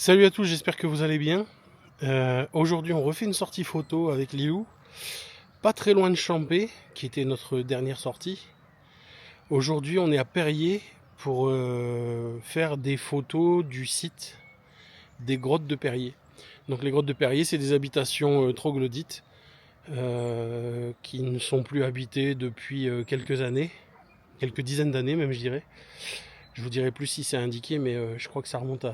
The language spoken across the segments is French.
Salut à tous, j'espère que vous allez bien. Aujourd'hui, on refait une sortie photo avec Lilou, pas très loin de Champé, qui était notre dernière sortie. Aujourd'hui, on est à Perrier pour faire des photos du site des grottes de Perrier. Donc les grottes de Perrier, c'est des habitations troglodytes qui ne sont plus habitées depuis quelques années, quelques dizaines d'années même, je dirais. Je vous dirai plus si c'est indiqué, mais je crois que ça remonte à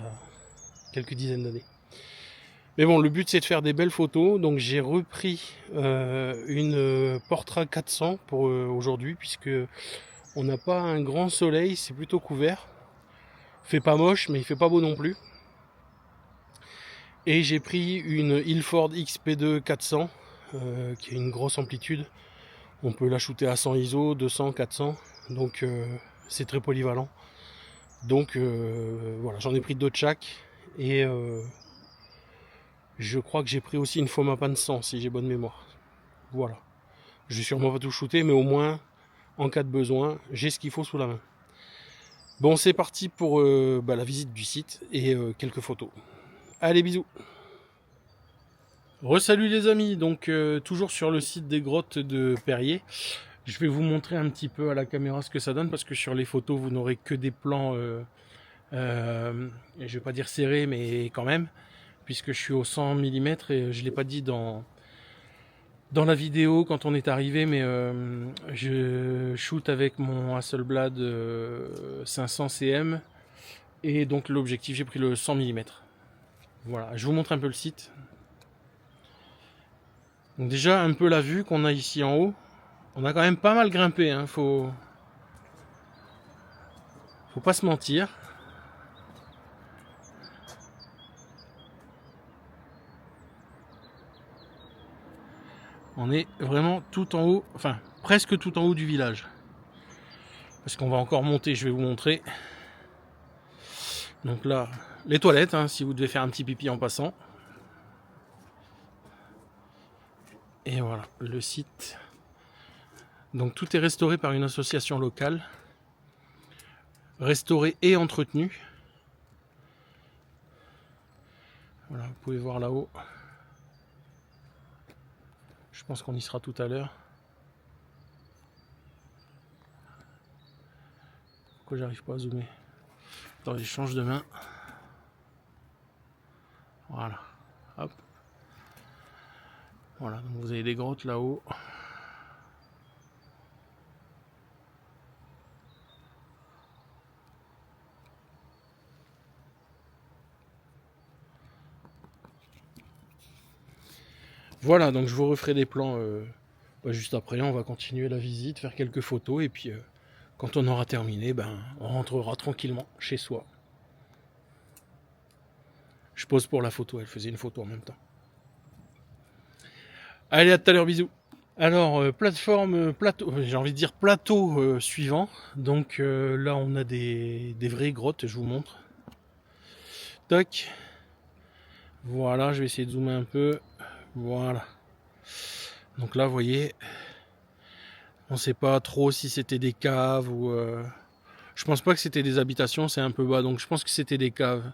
quelques dizaines d'années. Mais bon, le but c'est de faire des belles photos, donc j'ai repris une Portra 400 pour aujourd'hui, puisque on n'a pas un grand soleil, c'est plutôt couvert. Fait pas moche, mais il fait pas beau non plus. Et j'ai pris une Ilford XP2 400, qui a une grosse amplitude. On peut la shooter à 100 ISO, 200, 400, donc c'est très polyvalent. Donc voilà, j'en ai pris deux de chaque, et je crois que j'ai pris aussi une Fomapan 100 si j'ai bonne mémoire. Voilà. Je vais sûrement pas tout shooter, mais au moins, en cas de besoin, j'ai ce qu'il faut sous la main. Bon, c'est parti pour la visite du site et quelques photos. Allez, bisous. Re-salut les amis, donc toujours sur le site des grottes de Perrier. Je vais vous montrer un petit peu à la caméra ce que ça donne, parce que sur les photos, vous n'aurez que des plans, je vais pas dire serrés, mais quand même, puisque je suis au 100 mm et je l'ai pas dit dans la vidéo quand on est arrivé, mais je shoot avec mon Hasselblad 500 cm, et donc l'objectif, j'ai pris le 100 mm. Voilà, je vous montre un peu le site. Donc déjà un peu la vue qu'on a ici en haut. On a quand même pas mal grimpé, hein. Faut pas se mentir. On est vraiment tout en haut, enfin presque tout en haut du village. Parce qu'on va encore monter, je vais vous montrer. Donc là, les toilettes, hein, si vous devez faire un petit pipi en passant. Et voilà, le site. Donc tout est restauré par une association locale. Restauré et entretenu. Voilà, vous pouvez voir là-haut. Je pense qu'on y sera tout à l'heure. Pourquoi j'arrive pas à zoomer? Attendez, je change de main. Voilà. Hop. Voilà, donc vous avez des grottes là-haut. Voilà, donc je vous referai des plans juste après. On va continuer la visite, faire quelques photos, et puis quand on aura terminé, on rentrera tranquillement chez soi. Je pose pour la photo, elle faisait une photo en même temps. Allez, à tout à l'heure, bisous. Alors, plateau, j'ai envie de dire plateau suivant. Donc là, on a des vraies grottes, je vous montre. Toc. Voilà, je vais essayer de zoomer un peu. Voilà. Donc là, vous voyez, on sait pas trop si c'était des caves ou... Je pense pas que c'était des habitations, c'est un peu bas, donc je pense que c'était des caves.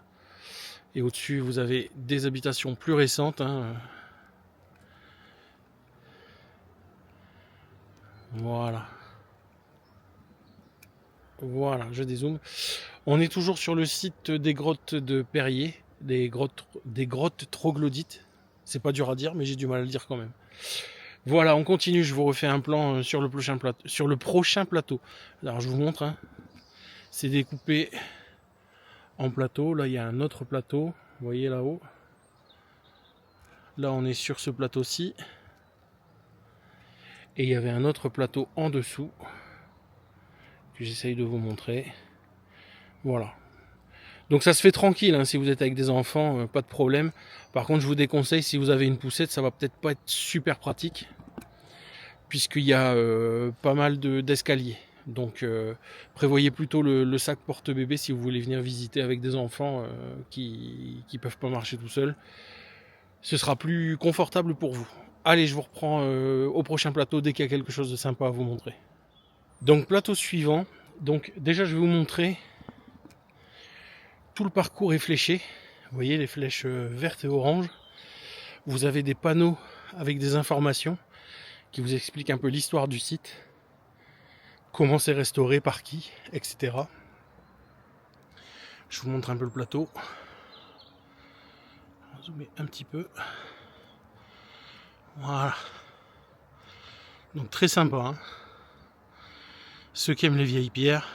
Et au-dessus, vous avez des habitations plus récentes, hein. Voilà. Voilà, je dézoome. On est toujours sur le site des grottes de Perrier, des grottes troglodytes. C'est pas dur à dire, mais j'ai du mal à le dire quand même. Voilà, on continue. Je vous refais un plan sur le prochain plateau. Alors je vous montre, hein. C'est découpé en plateau. Là, il y a un autre plateau. Vous voyez là-haut. Là, on est sur ce plateau-ci. Et il y avait un autre plateau en dessous que j'essaye de vous montrer. Voilà. Donc ça se fait tranquille, hein, si vous êtes avec des enfants, pas de problème. Par contre, je vous déconseille, si vous avez une poussette, ça va peut-être pas être super pratique, puisqu'il y a pas mal d'escaliers. Donc prévoyez plutôt le sac porte-bébé si vous voulez venir visiter avec des enfants qui peuvent pas marcher tout seuls. Ce sera plus confortable pour vous. Allez, je vous reprends au prochain plateau dès qu'il y a quelque chose de sympa à vous montrer. Donc plateau suivant. Donc déjà je vais vous montrer. Tout le parcours est fléché. Vous voyez les flèches vertes et oranges. Vous avez des panneaux avec des informations qui vous expliquent un peu l'histoire du site, comment c'est restauré, par qui, etc. Je vous montre un peu le plateau. On va zoomer un petit peu. Voilà. Donc très sympa. Hein. Ceux qui aiment les vieilles pierres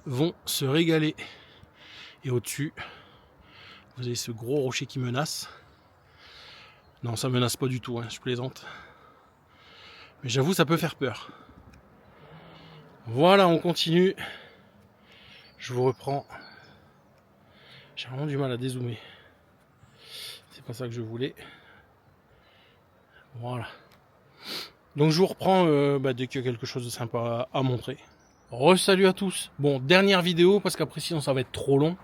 vont se régaler. Et au-dessus, vous avez ce gros rocher qui menace. Non, ça menace pas du tout, hein, je plaisante. Mais j'avoue, ça peut faire peur. Voilà, on continue. Je vous reprends. J'ai vraiment du mal à dézoomer. C'est pas ça que je voulais. Voilà. Donc je vous reprends dès qu'il y a quelque chose de sympa à montrer. Re-salut à tous. Bon, dernière vidéo, parce qu'après sinon ça va être trop long.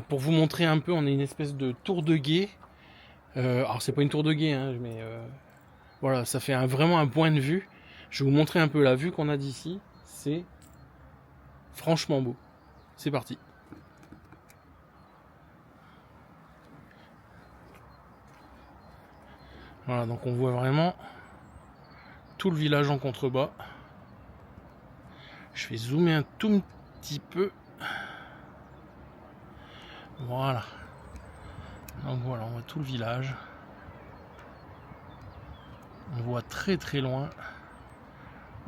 Pour vous montrer un peu, on est une espèce de tour de guet. Alors c'est pas une tour de guet, hein, mais voilà, ça fait vraiment un point de vue. Je vais vous montrer un peu la vue qu'on a d'ici. C'est franchement beau. C'est parti. Voilà, donc on voit vraiment tout le village en contrebas. Je vais zoomer un tout petit peu. Voilà. Donc voilà, on voit tout le village. On voit très très loin.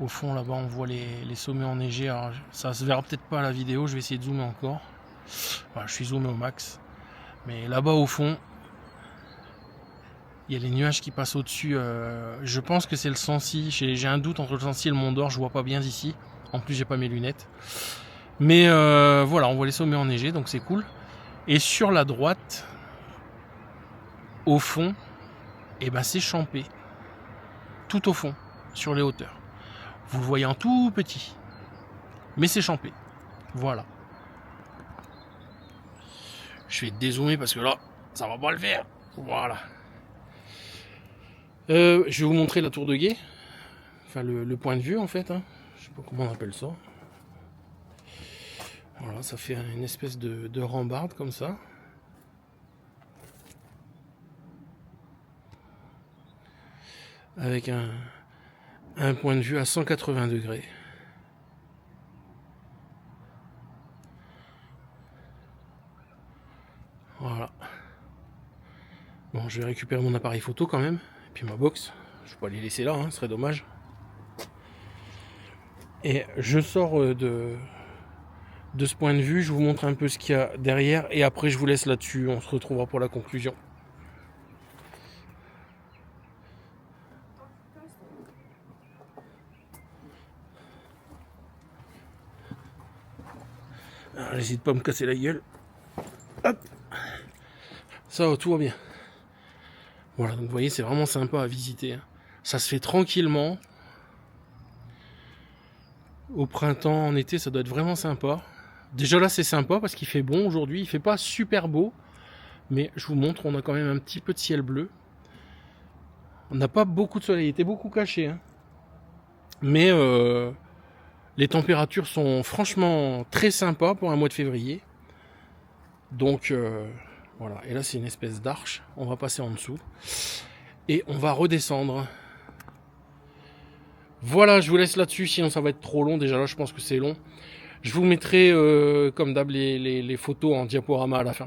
Au fond là-bas on voit les sommets enneigés. Alors ça se verra peut-être pas à la vidéo, je vais essayer de zoomer encore. Voilà, je suis zoomé au max. Mais là-bas au fond, il y a les nuages qui passent au-dessus. Je pense que c'est le Sancy. J'ai un doute entre le Sancy et le Mont d'Or, je vois pas bien d'ici. En plus j'ai pas mes lunettes. Mais voilà, on voit les sommets enneigés, donc c'est cool. Et sur la droite, au fond, c'est Champé. Tout au fond, sur les hauteurs. Vous le voyez en tout petit. Mais c'est Champé. Voilà. Je vais dézoomer parce que là, ça va pas le faire. Voilà. Je vais vous montrer la tour de guet. Enfin, le point de vue, en fait. Hein. Je sais pas comment on appelle ça. Voilà, ça fait une espèce de rambarde comme ça. Avec un point de vue à 180 degrés. Voilà. Bon, je vais récupérer mon appareil photo quand même. Et puis ma box. Je vais pas les laisser là, hein, ce serait dommage. Et je sors de ce point de vue. Je vous montre un peu ce qu'il y a derrière. Et après, je vous laisse là-dessus. On se retrouvera pour la conclusion. N'hésite pas à me casser la gueule. Hop. Ça va, tout va bien. Voilà, donc vous voyez, c'est vraiment sympa à visiter. Hein. Ça se fait tranquillement. Au printemps, en été, ça doit être vraiment sympa. Déjà là, c'est sympa parce qu'il fait bon aujourd'hui. Il fait pas super beau. Mais je vous montre, on a quand même un petit peu de ciel bleu. On n'a pas beaucoup de soleil. Il était beaucoup caché. Hein. Mais les températures sont franchement très sympas pour un mois de février. Donc voilà. Et là, c'est une espèce d'arche. On va passer en dessous. Et on va redescendre. Voilà, je vous laisse là-dessus, sinon ça va être trop long. Déjà là, je pense que c'est long. Je vous mettrai, comme d'hab, les photos en diaporama à la fin.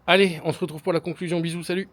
Allez, on se retrouve pour la conclusion. Bisous, salut!